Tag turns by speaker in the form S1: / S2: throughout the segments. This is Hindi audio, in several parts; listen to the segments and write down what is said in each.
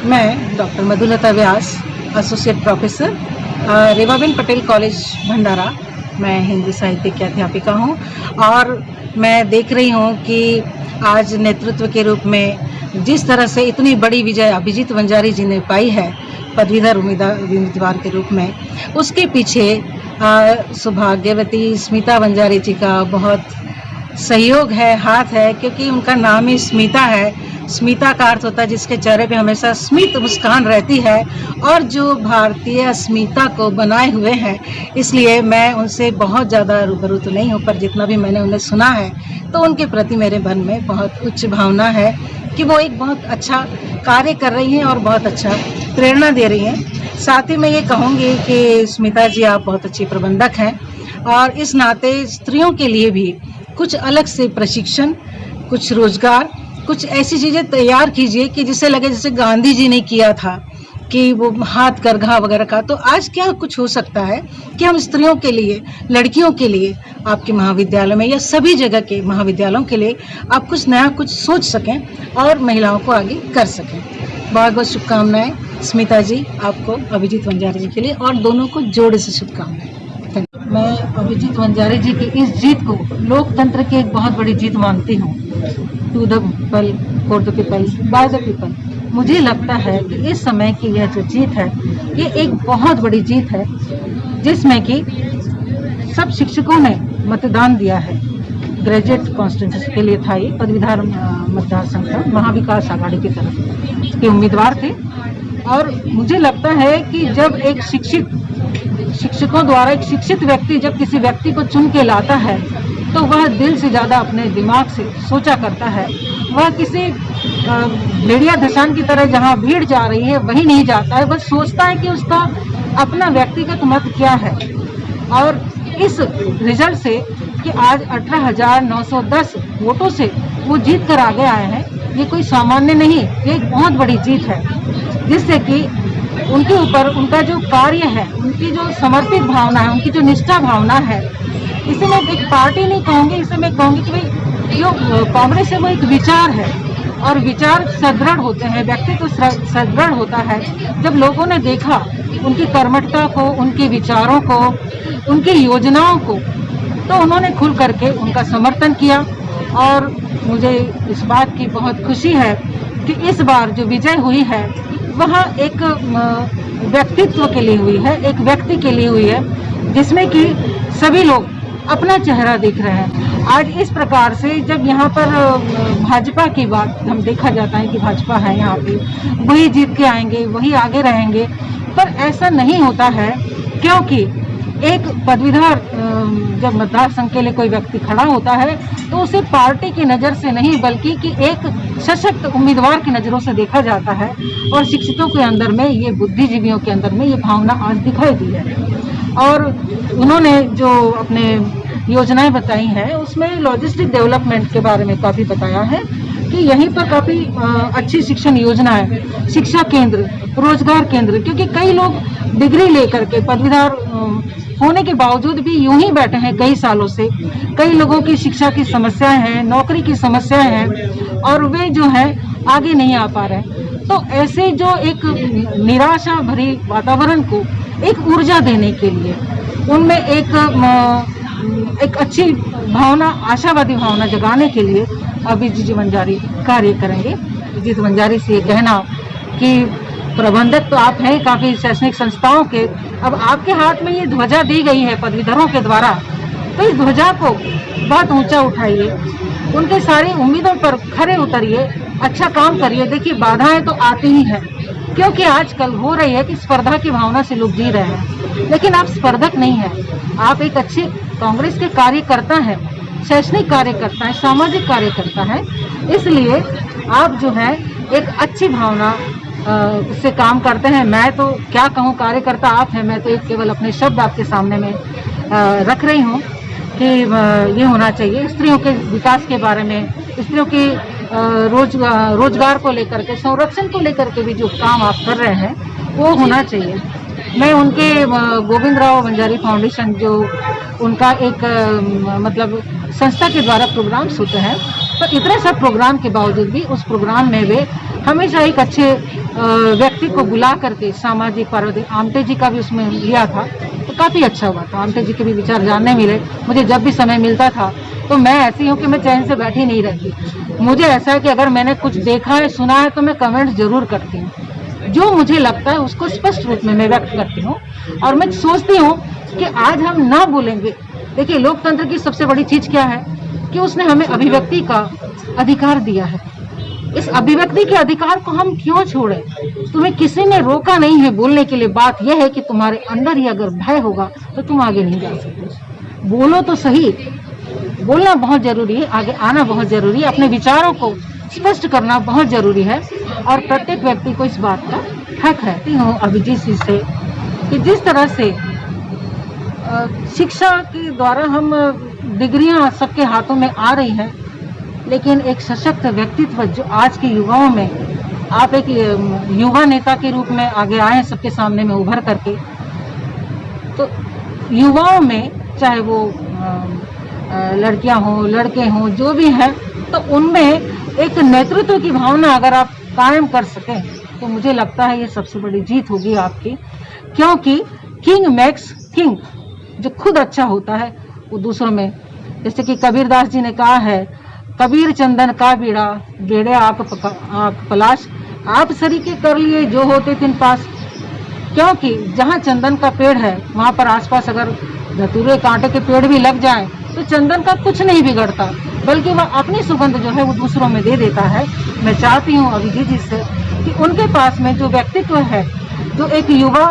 S1: मैं डॉक्टर मधुलता व्यास, एसोसिएट प्रोफेसर, रेवाबेन पटेल कॉलेज भंडारा। मैं हिंदी साहित्य की अध्यापिका हूँ और मैं देख रही हूँ कि आज नेतृत्व के रूप में जिस तरह से इतनी बड़ी विजय अभिजीत वंजारी जी ने पाई है पदवीधर उम्मीदवार के रूप में, उसके पीछे सौभाग्यवती स्मिता वंजारी जी का बहुत सहयोग है, हाथ है, क्योंकि उनका नाम ही स्मिता है। स्मिता का अर्थ होता है जिसके चेहरे पे हमेशा स्मित मुस्कान रहती है और जो भारतीय अस्मिता को बनाए हुए हैं। इसलिए मैं उनसे बहुत ज़्यादा रूबरू तो नहीं हूँ, पर जितना भी मैंने उन्हें सुना है तो उनके प्रति मेरे मन में बहुत उच्च भावना है कि वो एक बहुत अच्छा कार्य कर रही हैं और बहुत अच्छा प्रेरणा दे रही हैं। साथ ही मैं ये कहूँगी कि स्मिता जी आप बहुत अच्छी प्रबंधक हैं और इस नाते स्त्रियों के लिए भी कुछ अलग से प्रशिक्षण, कुछ रोजगार, कुछ ऐसी चीज़ें तैयार कीजिए कि जिससे लगे जैसे गांधी जी ने किया था कि वो हाथ करघा वगैरह का। तो आज क्या कुछ हो सकता है कि हम स्त्रियों के लिए, लड़कियों के लिए आपके महाविद्यालय में या सभी जगह के महाविद्यालयों के लिए आप कुछ नया कुछ सोच सकें और महिलाओं को आगे कर सकें। बहुत बहुत शुभकामनाएं स्मिता जी आपको, अभिजीत वंजारी जी के लिए, और दोनों को जोड़े से शुभकामनाएं। मैं अभिजीत वंजारी जी की इस जीत को लोकतंत्र की एक बहुत बड़ी जीत मानती हूँ। To the people, for the people, by the people. मुझे लगता है कि इस समय की यह जो जीत है ये एक बहुत बड़ी जीत है जिसमें कि सब शिक्षकों ने मतदान दिया है। ग्रेजुएट कॉन्स्टिट्यूंसी के लिए था ये पदवीधर मतदार संघ था, महाविकास आघाड़ी की तरफ के उम्मीदवार थे। और मुझे लगता है कि जब एक शिक्षकों द्वारा एक शिक्षित व्यक्ति जब किसी व्यक्ति को चुन के लाता है तो वह दिल से ज़्यादा अपने दिमाग से सोचा करता है। वह किसी भेड़िया धसान की तरह जहाँ भीड़ जा रही है वहीं नहीं जाता है, वह सोचता है कि उसका अपना व्यक्तिगत मत क्या है। और इस रिजल्ट से कि आज 18,910 वोटों से वो जीत कर आगे आए हैं, ये कोई सामान्य नहीं, ये एक बहुत बड़ी जीत है जिससे कि उनके ऊपर उनका जो कार्य है, उनकी जो समर्पित भावना है, उनकी जो निष्ठा भावना है, इसे मैं एक पार्टी नहीं कहूँगी, इसे मैं कहूँगी कि भाई जो कांग्रेस है वो एक विचार है और विचार सदृढ़ होते हैं, व्यक्तित्व सदृढ़ होता है। जब लोगों ने देखा उनकी कर्मठता को, उनके विचारों को, उनकी योजनाओं को, तो उन्होंने खुल करके उनका समर्थन किया। और मुझे इस बात की बहुत खुशी है कि इस बार जो विजय हुई है वह एक व्यक्तित्व के लिए हुई है, एक व्यक्ति के लिए हुई है जिसमें कि सभी लोग अपना चेहरा दिख रहे हैं। आज इस प्रकार से जब यहाँ पर भाजपा की बात हम देखा जाता है कि भाजपा है यहाँ पे, वही जीत के आएंगे, वही आगे रहेंगे, पर ऐसा नहीं होता है क्योंकि एक पदवीधर जब मतदार संघ के लिए कोई व्यक्ति खड़ा होता है तो उसे पार्टी की नज़र से नहीं बल्कि कि एक सशक्त उम्मीदवार की नज़रों से देखा जाता है। और शिक्षितों के अंदर में, ये बुद्धिजीवियों के अंदर में ये भावना आज दिखाई दी है। और उन्होंने जो अपने योजनाएं बताई हैं उसमें लॉजिस्टिक डेवलपमेंट के बारे में काफ़ी बताया है कि यहीं पर काफ़ी अच्छी शिक्षण योजना है, शिक्षा केंद्र, रोजगार केंद्र, क्योंकि कई लोग डिग्री लेकर के पदवीधर होने के बावजूद भी यूं ही बैठे हैं कई सालों से। कई लोगों की शिक्षा की समस्याएं हैं, नौकरी की समस्याएं हैं और वे जो है आगे नहीं आ पा रहे। तो ऐसे जो एक निराशा भरी वातावरण को एक ऊर्जा देने के लिए उनमें एक अच्छी भावना, आशावादी भावना जगाने के लिए अभिजीत वंजारी कार्य करेंगे। अभिजीत वंजारी से ये कहना कि प्रबंधक तो आप हैं काफ़ी शैक्षणिक संस्थाओं के, अब आपके हाथ में ये ध्वजा दी गई है पदवीधरों के द्वारा, तो इस ध्वजा को बहुत ऊंचा उठाइए, उनके सारी उम्मीदों पर खरे उतरिए, अच्छा काम करिए। देखिए बाधाएं तो आती ही हैं क्योंकि आजकल हो रही है कि स्पर्धा की भावना से लोग जी रहे हैं, लेकिन आप स्पर्धक नहीं हैं, आप एक अच्छे कांग्रेस के कार्यकर्ता हैं, शैक्षणिक कार्यकर्ता है, सामाजिक कार्यकर्ता है। इसलिए आप जो है एक अच्छी भावना से काम करते हैं। मैं तो क्या कहूँ, कार्यकर्ता आप हैं, मैं तो एक केवल अपने शब्द आपके सामने में रख रही हूँ कि ये होना चाहिए स्त्रियों के विकास के बारे में, स्त्रियों की रोजगार को लेकर के, संरक्षण को लेकर के भी जो काम आप कर रहे हैं वो होना चाहिए। मैं उनके गोविंदराव वंजारी फाउंडेशन जो उनका एक मतलब संस्था के द्वारा प्रोग्राम्स होते हैं, तो इतने सब प्रोग्राम के बावजूद भी उस प्रोग्राम में वे हमेशा एक अच्छे व्यक्ति को बुला करके सामाजिक पार्वती आमटे जी का भी उसमें लिया था, तो काफ़ी अच्छा हुआ था। आमटे जी के भी विचार जानने मिले। मुझे जब भी समय मिलता था तो मैं ऐसी हूँ कि मैं चैन से बैठी नहीं रहती। मुझे ऐसा है कि अगर मैंने कुछ देखा है, सुना है, तो मैं कमेंट जरूर करती हूँ। जो मुझे लगता है उसको स्पष्ट रूप में मैं व्यक्त करती हूँ। और मैं सोचती हूँ कि आज हम ना बोलेंगे। देखिए, लोकतंत्र की सबसे बड़ी चीज क्या है कि उसने हमें अभिव्यक्ति का अधिकार दिया है। इस अभिव्यक्ति के अधिकार को हम क्यों छोड़े? तुम्हें किसी ने रोका नहीं है बोलने के लिए। बात यह है कि तुम्हारे अंदर ही अगर भय होगा तो तुम आगे नहीं जा सकते। बोलो तो सही, बोलना बहुत जरूरी है, आगे आना बहुत जरूरी है, अपने विचारों को स्पष्ट करना बहुत जरूरी है और प्रत्येक व्यक्ति को इस बात का हक है। हूँ अभिजीत जी से कि जिस तरह से शिक्षा के द्वारा हम डिग्रियां सबके हाथों में आ रही हैं, लेकिन एक सशक्त व्यक्तित्व जो आज के युवाओं में, आप एक युवा नेता के रूप में आगे आए हैं सबके सामने में उभर करके, तो युवाओं में चाहे वो लड़कियां हों, लड़के हों, जो भी हैं, तो उनमें एक नेतृत्व की भावना अगर आप कायम कर सकें तो मुझे लगता है ये सबसे बड़ी जीत होगी आपकी। क्योंकि किंग मेक्स किंग, जो खुद अच्छा होता है वो दूसरों में, जैसे कि कबीरदास जी ने कहा है, कबीर चंदन का बीड़ा बेड़े आप पलाश, आप सरीके कर लिए जो होते तिन पास। क्योंकि जहाँ चंदन का पेड़ है वहाँ पर आसपास अगर धतूरे कांटे के पेड़ भी लग जाएं तो चंदन का कुछ नहीं बिगड़ता, बल्कि वह अपनी सुगंध जो है वो दूसरों में दे देता है। मैं चाहती हूँ अभिजीत जी से कि उनके पास में जो व्यक्तित्व है, जो एक युवा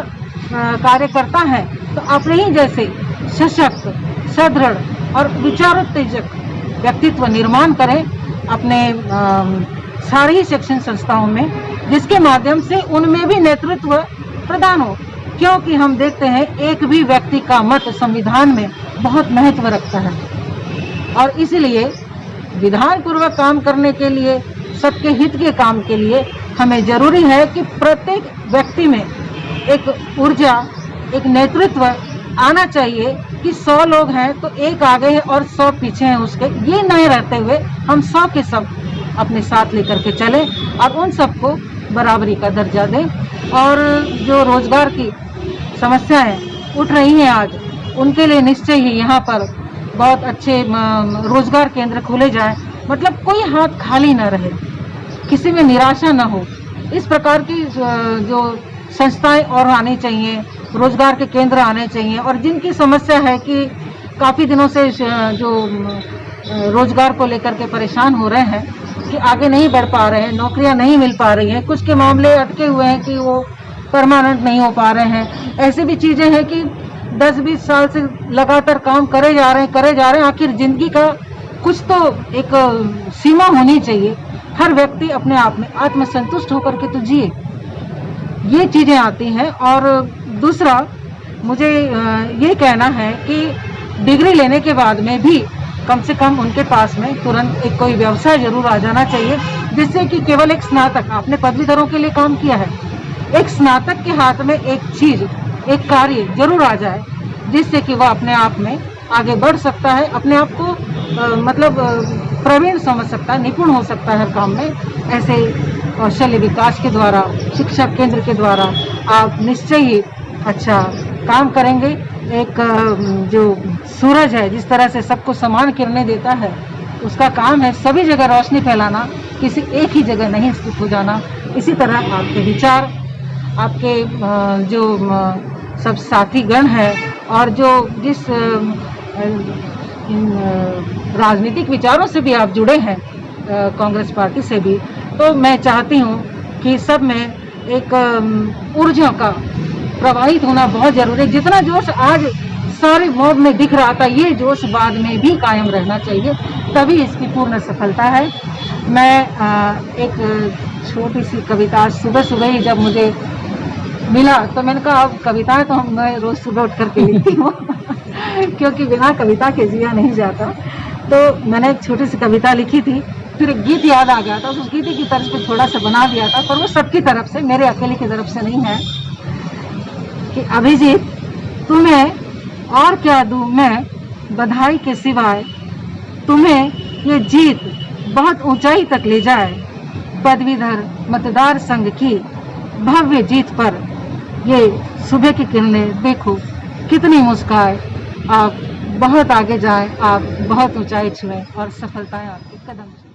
S1: कार्यकर्ता है, तो अपने ही जैसे सशक्त, सुदृढ़ और विचारोत्तेजक व्यक्तित्व निर्माण करें अपने सारी ही शिक्षण संस्थाओं में, जिसके माध्यम से उनमें भी नेतृत्व प्रदान हो। क्योंकि हम देखते हैं एक भी व्यक्ति का मत संविधान में बहुत महत्व रखता है और इसलिए विधान पूर्वक काम करने के लिए, सबके हित के काम के लिए हमें जरूरी है कि प्रत्येक व्यक्ति में एक ऊर्जा, एक नेतृत्व आना चाहिए कि 100 लोग हैं तो एक आगे है और 100 पीछे हैं उसके। ये नहीं रहते हुए हम 100 के सब अपने साथ लेकर के चलें और उन सबको बराबरी का दर्जा दें। और जो रोजगार की समस्याएं उठ रही हैं आज, उनके लिए निश्चय ही यहाँ पर बहुत अच्छे रोजगार केंद्र खोले जाएं। मतलब कोई हाथ खाली ना रहे, किसी में निराशा ना हो। इस प्रकार की जो संस्थाएं और आनी चाहिए, रोजगार के केंद्र आने चाहिए। और जिनकी समस्या है कि काफ़ी दिनों से जो रोजगार को लेकर के परेशान हो रहे हैं कि आगे नहीं बढ़ पा रहे हैं, नौकरियां नहीं मिल पा रही हैं, कुछ के मामले अटके हुए हैं कि वो परमानेंट नहीं हो पा रहे हैं। ऐसी भी चीज़ें हैं कि 10-20 साल से लगातार काम करे जा रहे हैं। आखिर जिंदगी का कुछ तो एक सीमा होनी चाहिए। हर व्यक्ति अपने आप में आत्मसंतुष्ट होकर के तो जिए, ये चीज़ें आती हैं। और दूसरा मुझे ये कहना है कि डिग्री लेने के बाद में भी कम से कम उनके पास में तुरंत एक कोई व्यवसाय जरूर आ जाना चाहिए, जिससे कि केवल एक स्नातक, आपने पदवीधरों के लिए काम किया है, एक स्नातक के हाथ में एक चीज, एक कार्य जरूर आ जाए, जिससे कि वह अपने आप में आगे बढ़ सकता है, अपने आप को प्रवीण समझ सकता है, निपुण हो सकता है हर काम में। ऐसे कौशल्य विकास के द्वारा, शिक्षा केंद्र के द्वारा आप निश्चय ही अच्छा काम करेंगे। एक जो सूरज है जिस तरह से सबको समान किरणें देता है, उसका काम है सभी जगह रोशनी फैलाना, किसी एक ही जगह नहीं स्थित हो जाना। इसी तरह आपके विचार, आपके जो सब साथी गण हैं और जो जिस राजनीतिक विचारों से भी आप जुड़े हैं, कांग्रेस पार्टी से भी, तो मैं चाहती हूँ कि सब में एक ऊर्जा का प्रवाहित होना बहुत जरूरी है। जितना जोश आज सारे मॉब में दिख रहा था, ये जोश बाद में भी कायम रहना चाहिए, तभी इसकी पूर्ण सफलता है। मैं एक छोटी सी कविता सुबह सुबह ही जब मुझे मिला तो मैंने कहा अब कविताएं तो मैं रोज सुबह उठ करके लिखती हूँ क्योंकि बिना कविता के जिया नहीं जाता। तो मैंने एक छोटी सी कविता लिखी थी, फिर एक गीत याद आ गया था, उस गीत की तर्ज पे थोड़ा सा बना दिया था, पर वो सबकी तरफ से, मेरे अकेले की तरफ से नहीं है। कि अभिजीत, तुम्हें और क्या दूं मैं बधाई के सिवाय, तुम्हें ये जीत बहुत ऊंचाई तक ले जाए। पदवीधर मतदार संघ की भव्य जीत पर ये सुबह की किरणें देखो कितनी मुस्काए। आप बहुत आगे जाए, आप बहुत ऊंचाई छुए और सफलताएं आपके कदम छुए।